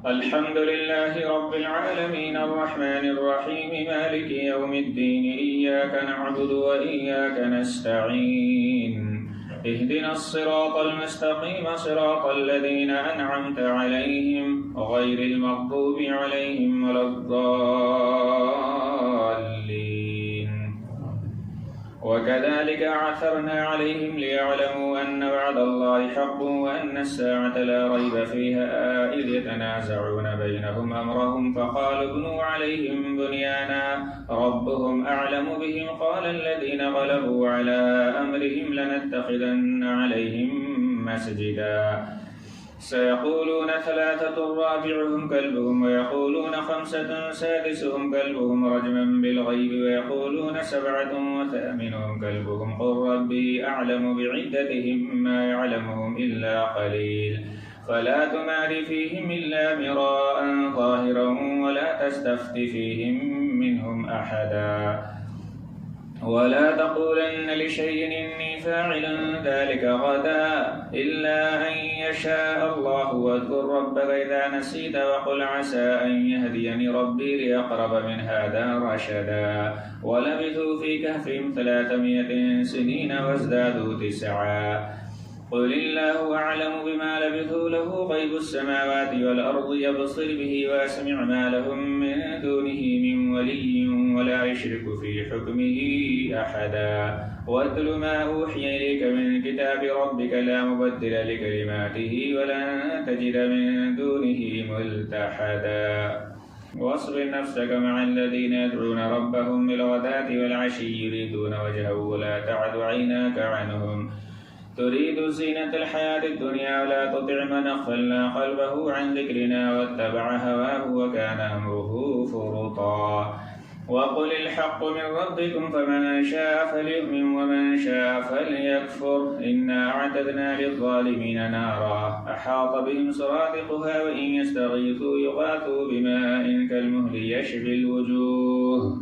الحمد لله رب العالمين الرحمن الرحيم مالك يوم الدين إياك نعبد وإياك نستعين اهدنا الصراط المستقيم صراط الذين أنعمت عليهم غير المغضوب عليهم ولا الضالين وكذلك عثرنا عليهم ليعلموا أن وعد الله حق وأن الساعة لا ريب فيها إذ يتنازعون بينهم أمرهم فقالوا ابنوا عليهم بنيانا ربهم أعلم بهم قال الذين غلبوا على أمرهم لنتخذن عليهم مسجدا سيقولون ثلاثة رابعهم كلبهم ويقولون خمسة سادسهم كلبهم رجما بالغيب ويقولون سبعة وثامنهم كلبهم قل ربي أعلم بعدتهم ما يعلمهم إلا قليل فلا تمار فيهم إلا مراء ظاهرا ولا تستفت فيهم منهم أحدا ولا تقولن لشيء إني فاعل ذلك غدا إلا أن يشاء الله واذكر ربك إذا نسيت وقل عسى أن يهديني ربي لأقرب من هذا رشدا ولبثوا في كهفهم 300 سنين وازدادوا 9 قل الله أعلم بما لبثوا له غيب السماوات والأرض يبصر به ويسمع ما لهم من دونه من ولي ولا يشرك في حكمه أحدا واتل ما أوحي إليك من كتاب ربك لا مبدل لكلماته ولن تجد من دونه ملتحدا واصبر نفسك مع الذين يدعون ربهم بالغداة والعشي يريدون وجهه ولا تعد عيناك عنهم تريد زينة الحياة الدنيا ولا تطع من أغفلنا قلبه عن ذكرنا واتبع هواه وكان أمره فرطا وقل الحق من ربكم فمن شاء فليؤمن ومن شاء فليكفر إنا أعتدنا للظالمين نارا أحاط بهم سرادقها وإن يستغيثوا يغاثوا بماء كالمهل يشفي الوجوه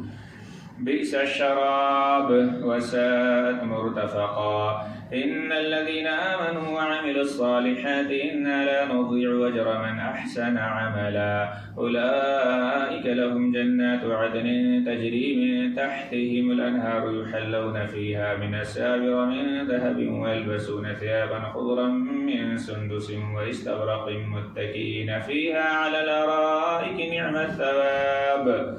بئس الشراب وساءت مرتفقا إن الذين آمنوا وعملوا الصالحات إنا لا نضيع أجر من أحسن عملا أولئك لهم جنات عدن تجري من تحتهم الأنهار يحلون فيها من أساور من ذهب ويلبسون ثيابا خضرا من سندس واستبرق متكئين فيها على الأرائك نعم الثواب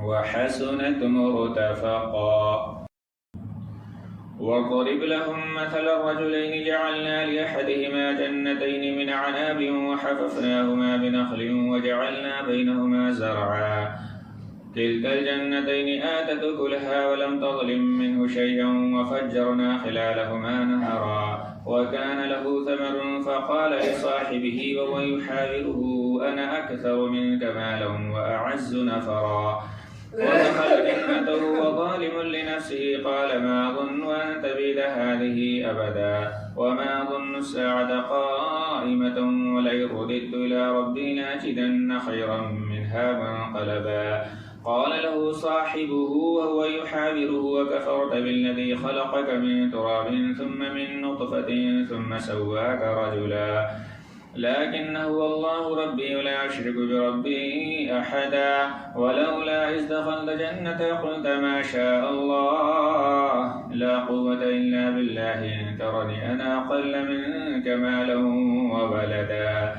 وحسنت مرتفقا واضرب لهم مثل الرجلين جعلنا لأحدهما جنتين من عناب وحففناهما بنخل وجعلنا بينهما زرعا كلتا الجنتين آتت أكلها ولم تظلم منه شيئا وفجرنا خلالهما نهرا وكان له ثمر فقال لصاحبه وهو يحاوره أنا أكثر منك مالا وأعز نفرا ودخل جنته وظالم لنفسه قال ما أظن أن تبيد هذه أبدا وما أظن الساعة قائمة ولئن رددت إلى ربي لأجدن خيرا منها منقلبا قال له صاحبه وهو يحاوره وكفرت بالذي خلقك من تراب ثم من نطفة ثم سواك رجلا لكن هو الله ربي ولا أشرك بربي أحدا ولولا إذ دخلت جنة قلت ما شاء الله لا قوة إلا بالله إن ترني أنا أقل منك مالا وولدا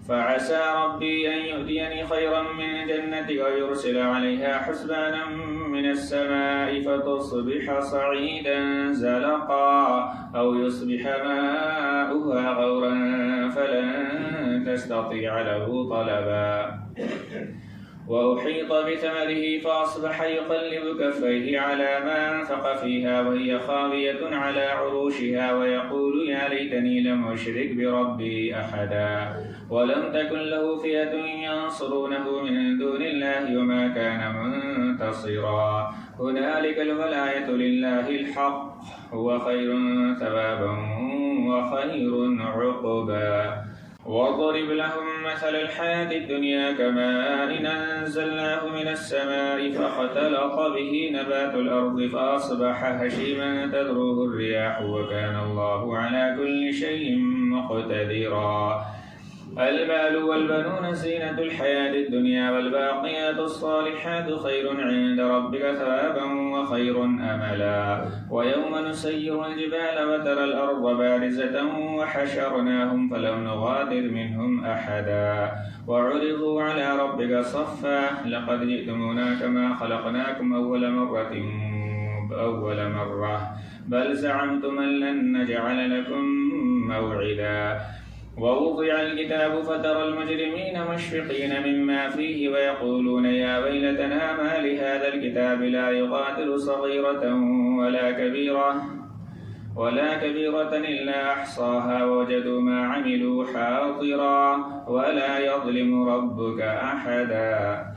فعسى ربي أن يؤتيني خيرا من جنتك ويرسل عليها حسبانا من السماء فتصبح صعيدا زلقا أو يصبح ماؤها غورا فلن تستطيع له طلبا وأحيط بثمره فأصبح يقلب كفيه على ما أنفق فيها وهي خاوية على عروشها ويقول يا ليتني لم أشرك بربي أحدا ولم تكن له فئة ينصرونه من دون الله وما كان منتصرا هنالك الولاية لله الحق هو خير ثوابا وخير عقبا واضرب لهم مثل الحياة الدنيا كماء أنزلناه من السماء فاختلط به نبات الأرض فأصبح هشيما تذروه الرياح وكان الله على كل شيء مقتدرا المال والبنون زينة الحياة الدنيا والباقيات الصالحات خير عند ربك ثوابا وخير أملا ويوم نسير الجبال وترى الأرض بارزة وحشرناهم فلم نغادر منهم أحدا وعرضوا على ربك صفا لقد جئتمونا كما خلقناكم أول مرة بل زعمتم أن لن نجعل لكم موعدا ووضع الكتاب فترى المجرمين مشفقين مما فيه ويقولون يا ويلتنا ما لهذا الكتاب لا يغادر صغيرة ولا كبيرة إلا أحصاها ووجدوا ما عملوا حاضرا ولا يظلم ربك أحدا